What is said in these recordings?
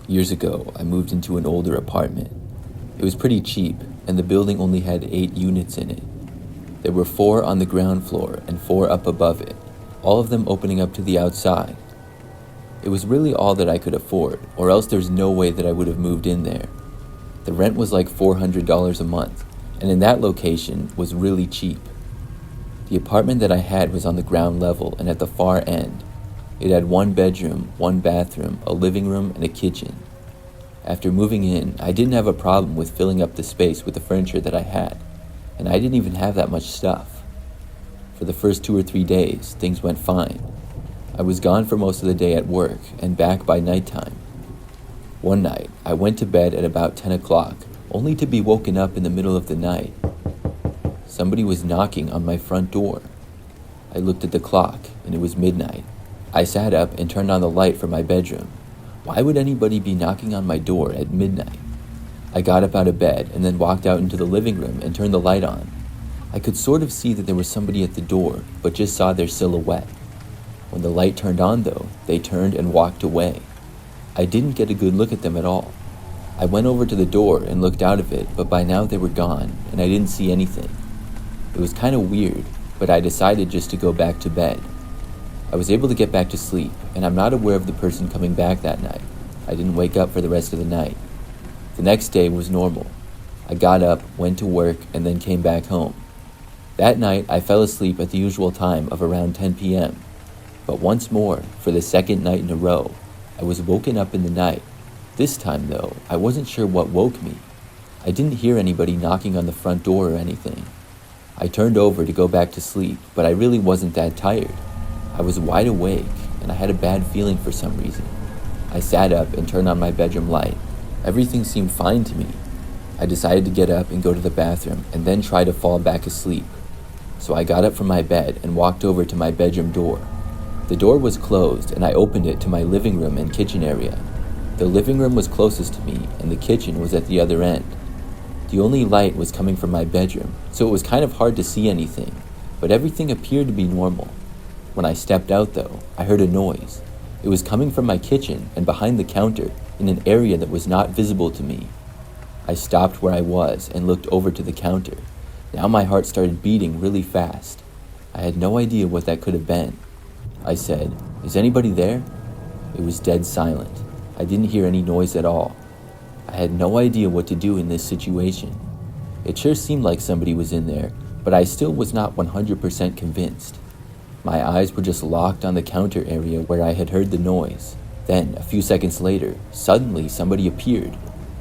Years ago, I moved into an older apartment. It was pretty cheap, and the building only had 8 units in it. There were 4 on the ground floor and 4 up above it, all of them opening up to the outside. It was really all that I could afford, or else there's no way that I would have moved in there. The rent was like $400 a month, and in that location was really cheap. The apartment that I had was on the ground level and at the far end. It had 1 bedroom, 1 bathroom, a living room, and a kitchen. After moving in, I didn't have a problem with filling up the space with the furniture that I had, and I didn't even have that much stuff. For the first 2 or 3 days, things went fine. I was gone for most of the day at work and back by nighttime. One night, I went to bed at about 10 o'clock, only to be woken up in the middle of the night. Somebody was knocking on my front door. I looked at the clock, and it was midnight. I sat up and turned on the light for my bedroom. Why would anybody be knocking on my door at midnight? I got up out of bed and then walked out into the living room and turned the light on. I could sort of see that there was somebody at the door, but just saw their silhouette. When the light turned on though, they turned and walked away. I didn't get a good look at them at all. I went over to the door and looked out of it, but by now they were gone and I didn't see anything. It was kind of weird, but I decided just to go back to bed. I was able to get back to sleep, and I'm not aware of the person coming back that night. I didn't wake up for the rest of the night. The next day was normal. I got up, went to work, and then came back home. That night, I fell asleep at the usual time of around 10 p.m. But once more, for the second night in a row, I was woken up in the night. This time, though, I wasn't sure what woke me. I didn't hear anybody knocking on the front door or anything. I turned over to go back to sleep, but I really wasn't that tired. I was wide awake, and I had a bad feeling for some reason. I sat up and turned on my bedroom light. Everything seemed fine to me. I decided to get up and go to the bathroom, and then try to fall back asleep. So I got up from my bed and walked over to my bedroom door. The door was closed, and I opened it to my living room and kitchen area. The living room was closest to me, and the kitchen was at the other end. The only light was coming from my bedroom, so it was kind of hard to see anything, but everything appeared to be normal. When I stepped out though, I heard a noise. It was coming from my kitchen and behind the counter in an area that was not visible to me. I stopped where I was and looked over to the counter. Now my heart started beating really fast. I had no idea what that could have been. I said, "Is anybody there?" It was dead silent. I didn't hear any noise at all. I had no idea what to do in this situation. It sure seemed like somebody was in there, but I still was not 100% convinced. My eyes were just locked on the counter area where I had heard the noise. Then, a few seconds later, suddenly somebody appeared.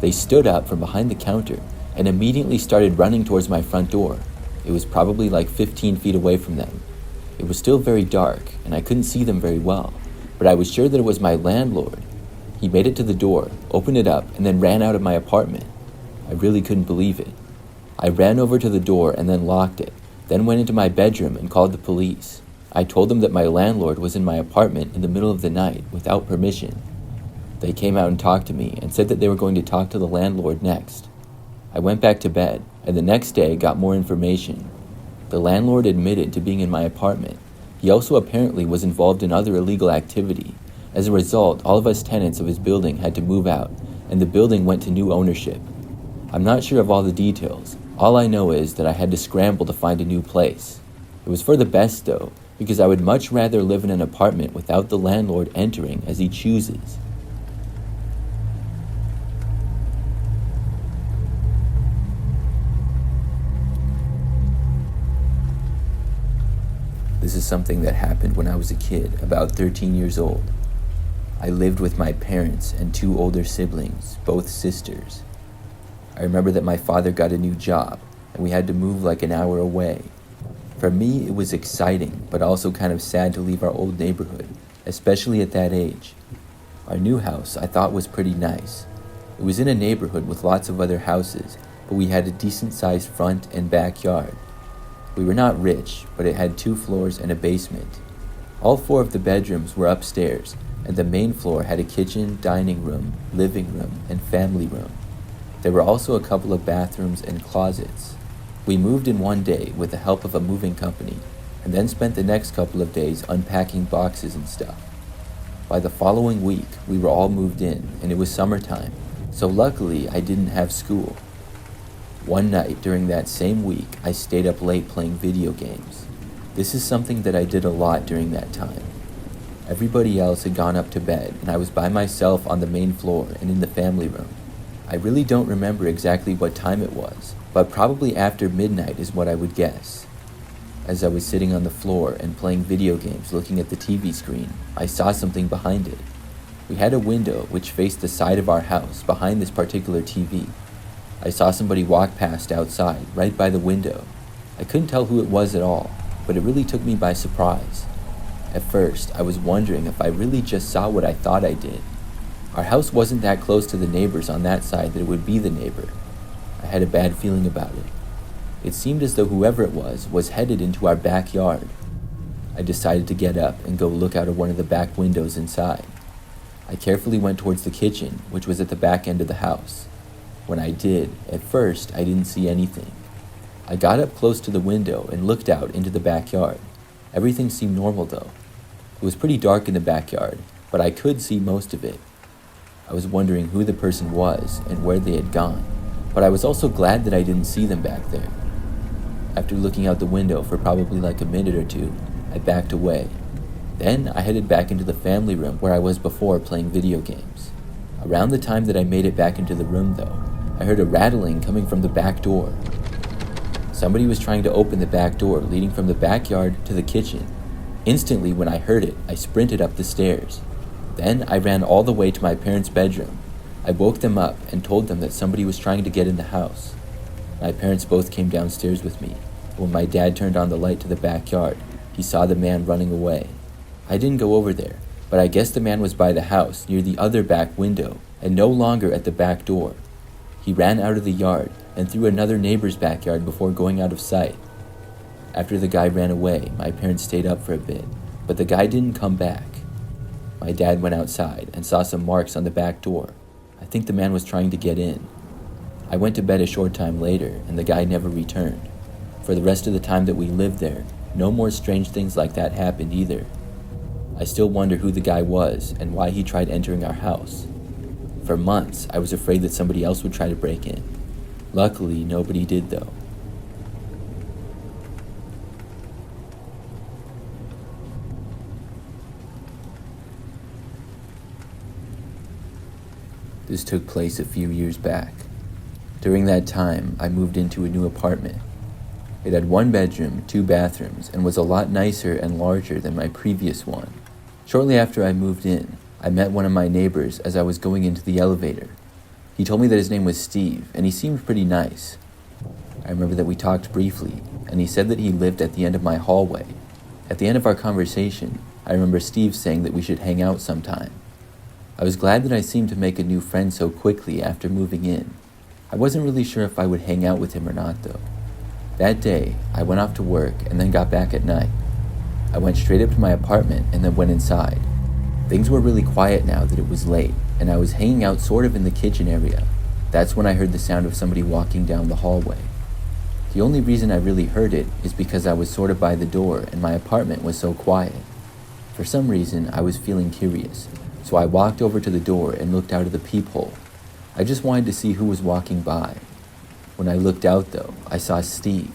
They stood up from behind the counter and immediately started running towards my front door. It was probably like 15 feet away from them. It was still very dark, and I couldn't see them very well, but I was sure that it was my landlord. He made it to the door, opened it up, and then ran out of my apartment. I really couldn't believe it. I ran over to the door and then locked it, then went into my bedroom and called the police. I told them that my landlord was in my apartment in the middle of the night without permission. They came out and talked to me and said that they were going to talk to the landlord next. I went back to bed, and the next day got more information. The landlord admitted to being in my apartment. He also apparently was involved in other illegal activity. As a result, all of us tenants of his building had to move out, and the building went to new ownership. I'm not sure of all the details. All I know is that I had to scramble to find a new place. It was for the best though, because I would much rather live in an apartment without the landlord entering as he chooses. This is something that happened when I was a kid, about 13 years old. I lived with my parents and 2 older siblings, both sisters. I remember that my father got a new job, and we had to move like an hour away. For me, it was exciting, but also kind of sad to leave our old neighborhood, especially at that age. Our new house, I thought, was pretty nice. It was in a neighborhood with lots of other houses, but we had a decent-sized front and backyard. We were not rich, but it had 2 floors and a basement. All 4 of the bedrooms were upstairs, and the main floor had a kitchen, dining room, living room, and family room. There were also a couple of bathrooms and closets. We moved in one day with the help of a moving company, and then spent the next couple of days unpacking boxes and stuff. By the following week, we were all moved in, and it was summertime, so luckily I didn't have school. One night during that same week, I stayed up late playing video games. This is something that I did a lot during that time. Everybody else had gone up to bed, and I was by myself on the main floor and in the family room. I really don't remember exactly what time it was, but probably after midnight is what I would guess. As I was sitting on the floor and playing video games looking at the TV screen, I saw something behind it. We had a window which faced the side of our house behind this particular TV. I saw somebody walk past outside, right by the window. I couldn't tell who it was at all, but it really took me by surprise. At first, I was wondering if I really just saw what I thought I did. Our house wasn't that close to the neighbors on that side that it would be the neighbor. I had a bad feeling about it. It seemed as though whoever it was headed into our backyard. I decided to get up and go look out of one of the back windows inside. I carefully went towards the kitchen, which was at the back end of the house. When I did, at first, I didn't see anything. I got up close to the window and looked out into the backyard. Everything seemed normal though. It was pretty dark in the backyard, but I could see most of it. I was wondering who the person was and where they had gone, but I was also glad that I didn't see them back there. After looking out the window for probably like a minute or two, I backed away. Then I headed back into the family room where I was before playing video games. Around the time that I made it back into the room though, I heard a rattling coming from the back door. Somebody was trying to open the back door leading from the backyard to the kitchen. Instantly when I heard it, I sprinted up the stairs. Then I ran all the way to my parents' bedroom. I woke them up and told them that somebody was trying to get in the house. My parents both came downstairs with me. When my dad turned on the light to the backyard, he saw the man running away. I didn't go over there, but I guess the man was by the house near the other back window and no longer at the back door. He ran out of the yard and through another neighbor's backyard before going out of sight. After the guy ran away, my parents stayed up for a bit, but the guy didn't come back. My dad went outside and saw some marks on the back door. I think the man was trying to get in. I went to bed a short time later and the guy never returned. For the rest of the time that we lived there, no more strange things like that happened either. I still wonder who the guy was and why he tried entering our house. For months, I was afraid that somebody else would try to break in. Luckily, nobody did though. This took place a few years back. During that time, I moved into a new apartment. It had 1 bedroom, 2 bathrooms, and was a lot nicer and larger than my previous one. Shortly after I moved in, I met one of my neighbors as I was going into the elevator. He told me that his name was Steve, and he seemed pretty nice. I remember that we talked briefly, and he said that he lived at the end of my hallway. At the end of our conversation, I remember Steve saying that we should hang out sometime. I was glad that I seemed to make a new friend so quickly after moving in. I wasn't really sure if I would hang out with him or not though. That day, I went off to work and then got back at night. I went straight up to my apartment and then went inside. Things were really quiet now that it was late, and I was hanging out sort of in the kitchen area. That's when I heard the sound of somebody walking down the hallway. The only reason I really heard it is because I was sort of by the door and my apartment was so quiet. For some reason, I was feeling curious, so I walked over to the door and looked out of the peephole. I just wanted to see who was walking by. When I looked out though, I saw Steve.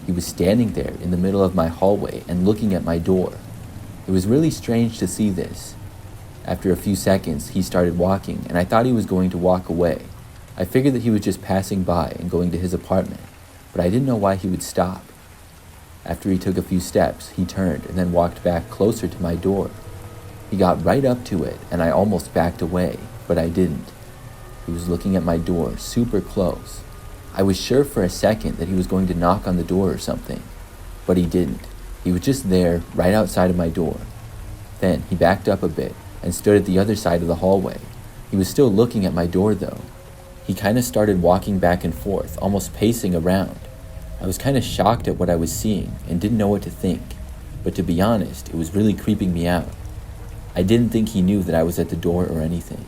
He was standing there in the middle of my hallway and looking at my door. It was really strange to see this. After a few seconds, he started walking and I thought he was going to walk away. I figured that he was just passing by and going to his apartment, but I didn't know why he would stop. After he took a few steps, he turned and then walked back closer to my door. He got right up to it and I almost backed away, but I didn't. He was looking at my door super close. I was sure for a second that he was going to knock on the door or something, but he didn't. He was just there, right outside of my door. Then he backed up a bit and stood at the other side of the hallway. He was still looking at my door though. He kind of started walking back and forth, almost pacing around. I was kind of shocked at what I was seeing and didn't know what to think, but to be honest, it was really creeping me out. I didn't think he knew that I was at the door or anything.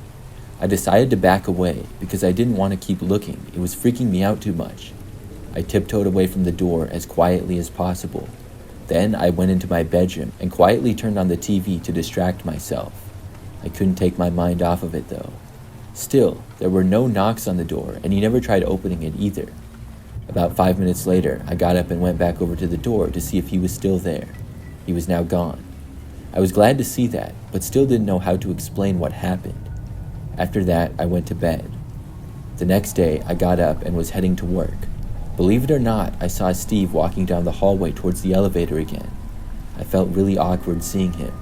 I decided to back away because I didn't want to keep looking. It was freaking me out too much. I tiptoed away from the door as quietly as possible. Then I went into my bedroom and quietly turned on the TV to distract myself. I couldn't take my mind off of it though. Still, there were no knocks on the door, and he never tried opening it either. About 5 minutes later, I got up and went back over to the door to see if he was still there. He was now gone. I was glad to see that, but still didn't know how to explain what happened. After that, I went to bed. The next day, I got up and was heading to work. Believe it or not, I saw Steve walking down the hallway towards the elevator again. I felt really awkward seeing him.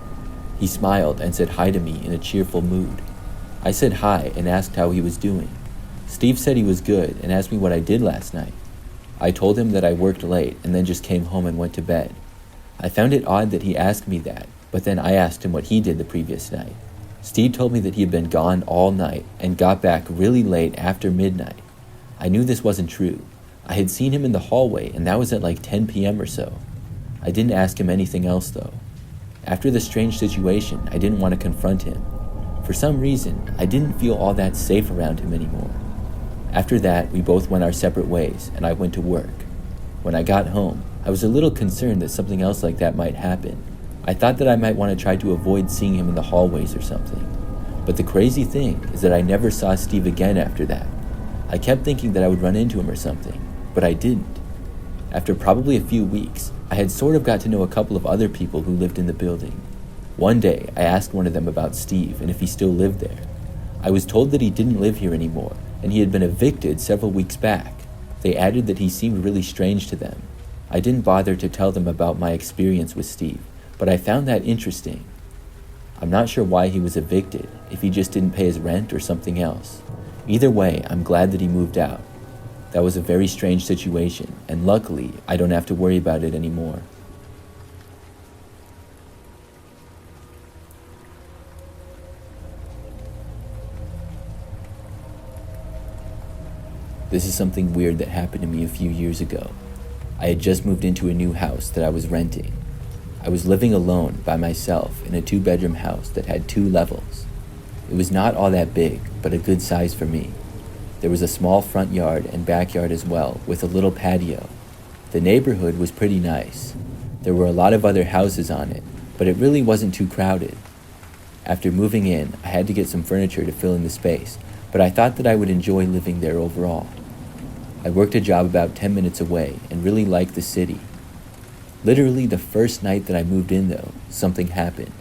He smiled and said hi to me in a cheerful mood. I said hi and asked how he was doing. Steve said he was good and asked me what I did last night. I told him that I worked late and then just came home and went to bed. I found it odd that he asked me that, but then I asked him what he did the previous night. Steve told me that he had been gone all night and got back really late after midnight. I knew this wasn't true. I had seen him in the hallway and that was at like 10 p.m. or so. I didn't ask him anything else though. After the strange situation, I didn't want to confront him. For some reason, I didn't feel all that safe around him anymore. After that, we both went our separate ways, and I went to work. When I got home, I was a little concerned that something else like that might happen. I thought that I might want to try to avoid seeing him in the hallways or something. But the crazy thing is that I never saw Steve again after that. I kept thinking that I would run into him or something, but I didn't. After probably a few weeks, I had sort of got to know a couple of other people who lived in the building. One day, I asked one of them about Steve and if he still lived there. I was told that he didn't live here anymore, and he had been evicted several weeks back. They added that he seemed really strange to them. I didn't bother to tell them about my experience with Steve, but I found that interesting. I'm not sure why he was evicted, if he just didn't pay his rent or something else. Either way, I'm glad that he moved out. That was a very strange situation, and luckily, I don't have to worry about it anymore. This is something weird that happened to me a few years ago. I had just moved into a new house that I was renting. I was living alone by myself in a 2-bedroom house that had 2 levels. It was not all that big, but a good size for me. There was a small front yard and backyard as well, with a little patio. The neighborhood was pretty nice. There were a lot of other houses on it, but it really wasn't too crowded. After moving in, I had to get some furniture to fill in the space, but I thought that I would enjoy living there overall. I worked a job about 10 minutes away and really liked the city. Literally the first night that I moved in though, something happened.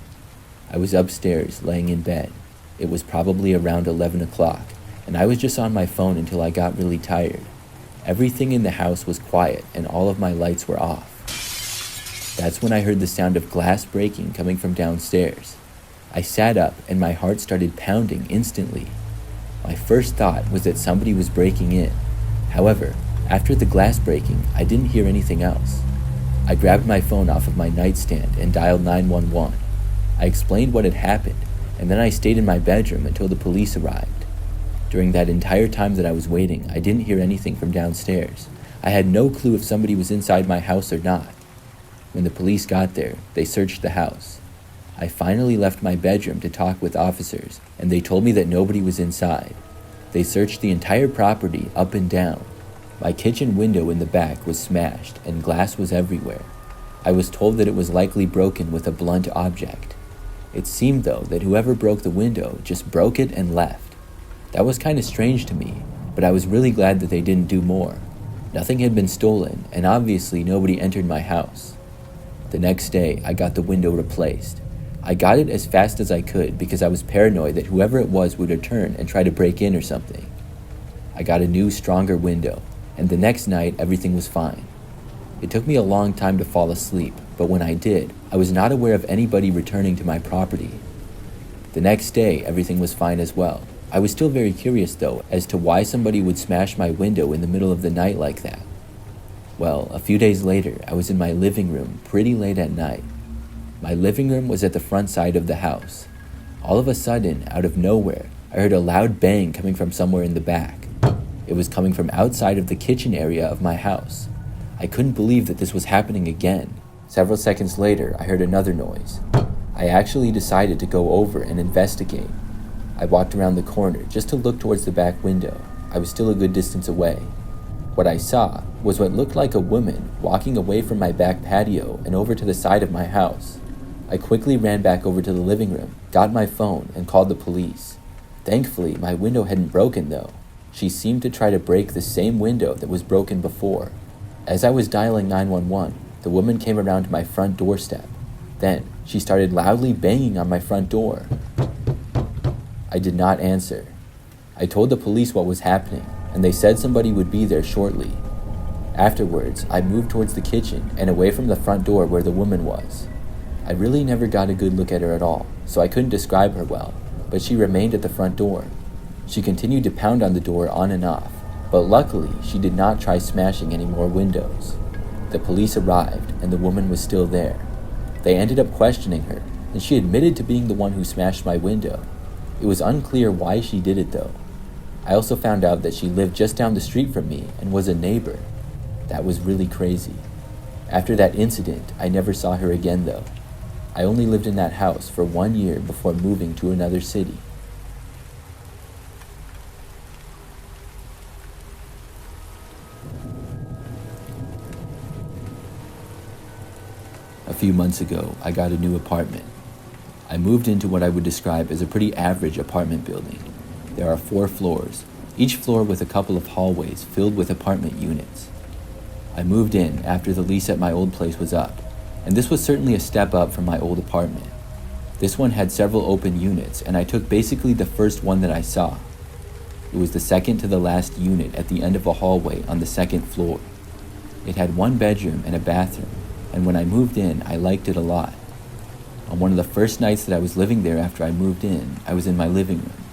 I was upstairs laying in bed. It was probably around 11 o'clock, and I was just on my phone until I got really tired. Everything in the house was quiet and all of my lights were off. That's when I heard the sound of glass breaking coming from downstairs. I sat up and my heart started pounding instantly. My first thought was that somebody was breaking in. However, after the glass breaking, I didn't hear anything else. I grabbed my phone off of my nightstand and dialed 911. I explained what had happened, and then I stayed in my bedroom until the police arrived. During that entire time that I was waiting, I didn't hear anything from downstairs. I had no clue if somebody was inside my house or not. When the police got there, they searched the house. I finally left my bedroom to talk with officers, and they told me that nobody was inside. They searched the entire property up and down. My kitchen window in the back was smashed, and glass was everywhere. I was told that it was likely broken with a blunt object. It seemed, though, that whoever broke the window just broke it and left. That was kind of strange to me, but I was really glad that they didn't do more. Nothing had been stolen, and obviously nobody entered my house. The next day, I got the window replaced. I got it as fast as I could because I was paranoid that whoever it was would return and try to break in or something. I got a new, stronger window, and the next night everything was fine. It took me a long time to fall asleep, but when I did, I was not aware of anybody returning to my property. The next day, everything was fine as well. I was still very curious, though, as to why somebody would smash my window in the middle of the night like that. Well, a few days later, I was in my living room pretty late at night. My living room was at the front side of the house. All of a sudden, out of nowhere, I heard a loud bang coming from somewhere in the back. It was coming from outside of the kitchen area of my house. I couldn't believe that this was happening again. Several seconds later, I heard another noise. I actually decided to go over and investigate. I walked around the corner just to look towards the back window. I was still a good distance away. What I saw was what looked like a woman walking away from my back patio and over to the side of my house. I quickly ran back over to the living room, got my phone, and called the police. Thankfully, my window hadn't broken though. She seemed to try to break the same window that was broken before. As I was dialing 911, the woman came around to my front doorstep. Then, she started loudly banging on my front door. I did not answer. I told the police what was happening, and they said somebody would be there shortly. Afterwards, I moved towards the kitchen and away from the front door where the woman was. I really never got a good look at her at all, so I couldn't describe her well, but she remained at the front door. She continued to pound on the door on and off, but luckily she did not try smashing any more windows. The police arrived, and the woman was still there. They ended up questioning her, and she admitted to being the one who smashed my window. It was unclear why she did it though. I also found out that she lived just down the street from me and was a neighbor. That was really crazy. After that incident, I never saw her again though. I only lived in that house for 1 year before moving to another city. A few months ago, I got a new apartment. I moved into what I would describe as a pretty average apartment building. There are 4 floors, each floor with a couple of hallways filled with apartment units. I moved in after the lease at my old place was up, and this was certainly a step up from my old apartment. This one had several open units, and I took basically the first one that I saw. It was the second to the last unit at the end of a hallway on the 2nd floor. It had 1 bedroom and a bathroom, and when I moved in, I liked it a lot. On one of the first nights that I was living there after I moved in, I was in my living room.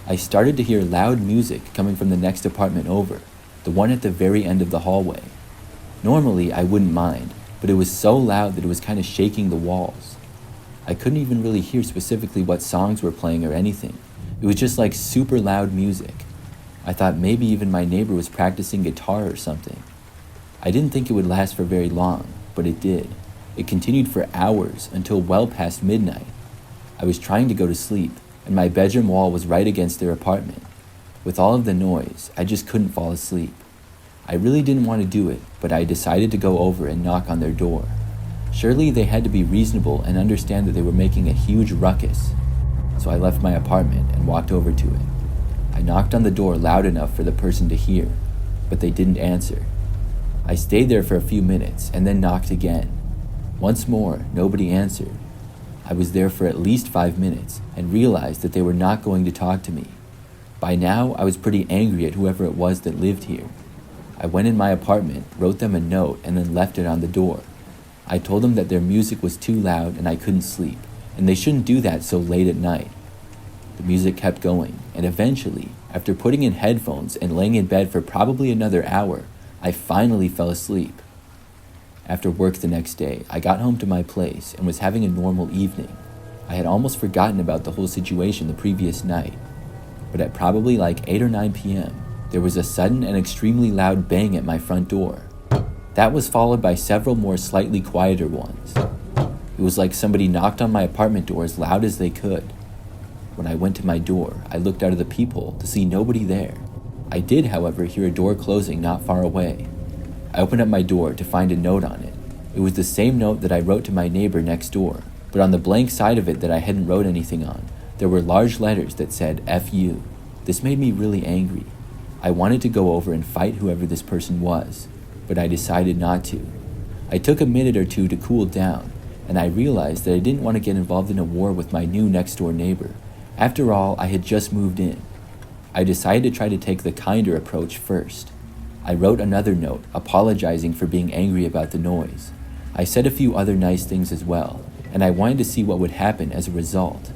I started to hear loud music coming from the next apartment over, the one at the very end of the hallway. Normally, I wouldn't mind, but it was so loud that it was kind of shaking the walls. I couldn't even really hear specifically what songs were playing or anything. It was just like super loud music. I thought maybe even my neighbor was practicing guitar or something. I didn't think it would last for very long, but it did. It continued for hours until well past midnight. I was trying to go to sleep, and my bedroom wall was right against their apartment. With all of the noise, I just couldn't fall asleep. I really didn't want to do it, but I decided to go over and knock on their door. Surely they had to be reasonable and understand that they were making a huge ruckus. So I left my apartment and walked over to it. I knocked on the door loud enough for the person to hear, but they didn't answer. I stayed there for a few minutes and then knocked again. Once more, nobody answered. I was there for at least 5 minutes and realized that they were not going to talk to me. By now, I was pretty angry at whoever it was that lived here. I went in my apartment, wrote them a note, and then left it on the door. I told them that their music was too loud and I couldn't sleep, and they shouldn't do that so late at night. The music kept going, and eventually, after putting in headphones and laying in bed for probably another hour, I finally fell asleep. After work the next day, I got home to my place and was having a normal evening. I had almost forgotten about the whole situation the previous night. But at probably like 8 or 9 p.m., there was a sudden and extremely loud bang at my front door. That was followed by several more slightly quieter ones. It was like somebody knocked on my apartment door as loud as they could. When I went to my door, I looked out of the peephole to see nobody there. I did, however, hear a door closing not far away. I opened up my door to find a note on it. It was the same note that I wrote to my neighbor next door, but on the blank side of it that I hadn't wrote anything on, there were large letters that said F you. This made me really angry. I wanted to go over and fight whoever this person was, but I decided not to. I took a minute or two to cool down, and I realized that I didn't want to get involved in a war with my new next-door neighbor. After all, I had just moved in. I decided to try to take the kinder approach first. I wrote another note, apologizing for being angry about the noise. I said a few other nice things as well, and I wanted to see what would happen as a result.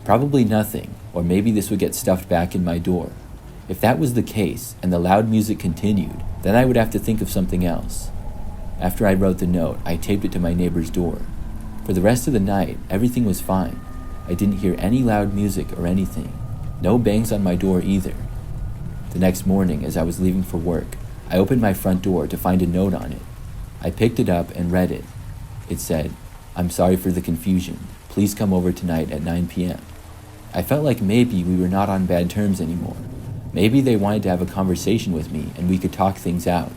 Probably nothing, or maybe this would get stuffed back in my door. If that was the case, and the loud music continued, then I would have to think of something else. After I wrote the note, I taped it to my neighbor's door. For the rest of the night, everything was fine. I didn't hear any loud music or anything. No bangs on my door either. The next morning, as I was leaving for work, I opened my front door to find a note on it. I picked it up and read it. It said, "I'm sorry for the confusion. Please come over tonight at 9 p.m. I felt like maybe we were not on bad terms anymore. Maybe they wanted to have a conversation with me and we could talk things out.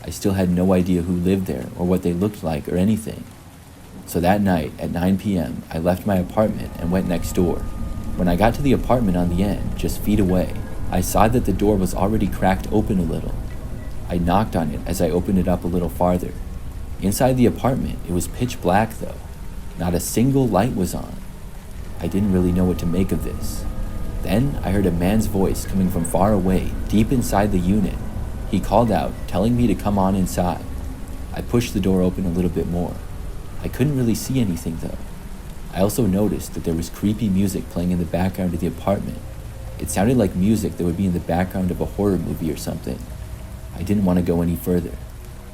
I still had no idea who lived there or what they looked like or anything. So that night, at 9 p.m., I left my apartment and went next door. When I got to the apartment on the end, just feet away, I saw that the door was already cracked open a little. I knocked on it as I opened it up a little farther. Inside the apartment, it was pitch black though. Not a single light was on. I didn't really know what to make of this. Then I heard a man's voice coming from far away, deep inside the unit. He called out, telling me to come on inside. I pushed the door open a little bit more. I couldn't really see anything though. I also noticed that there was creepy music playing in the background of the apartment. It sounded like music that would be in the background of a horror movie or something. I didn't want to go any further.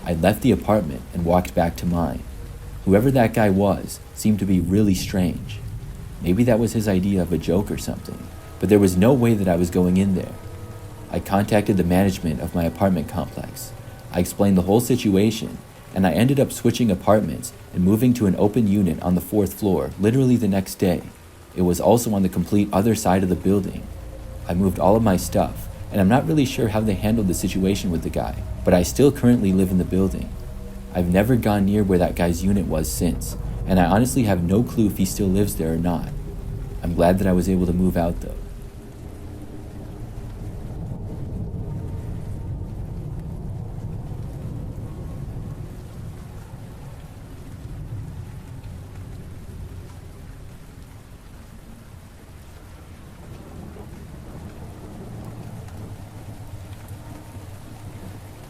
I left the apartment and walked back to mine. Whoever that guy was seemed to be really strange. Maybe that was his idea of a joke or something, but there was no way that I was going in there. I contacted the management of my apartment complex. I explained the whole situation, and I ended up switching apartments and moving to an open unit on the 4th floor literally the next day. It was also on the complete other side of the building. I moved all of my stuff, and I'm not really sure how they handled the situation with the guy, but I still currently live in the building. I've never gone near where that guy's unit was since, and I honestly have no clue if he still lives there or not. I'm glad that I was able to move out though.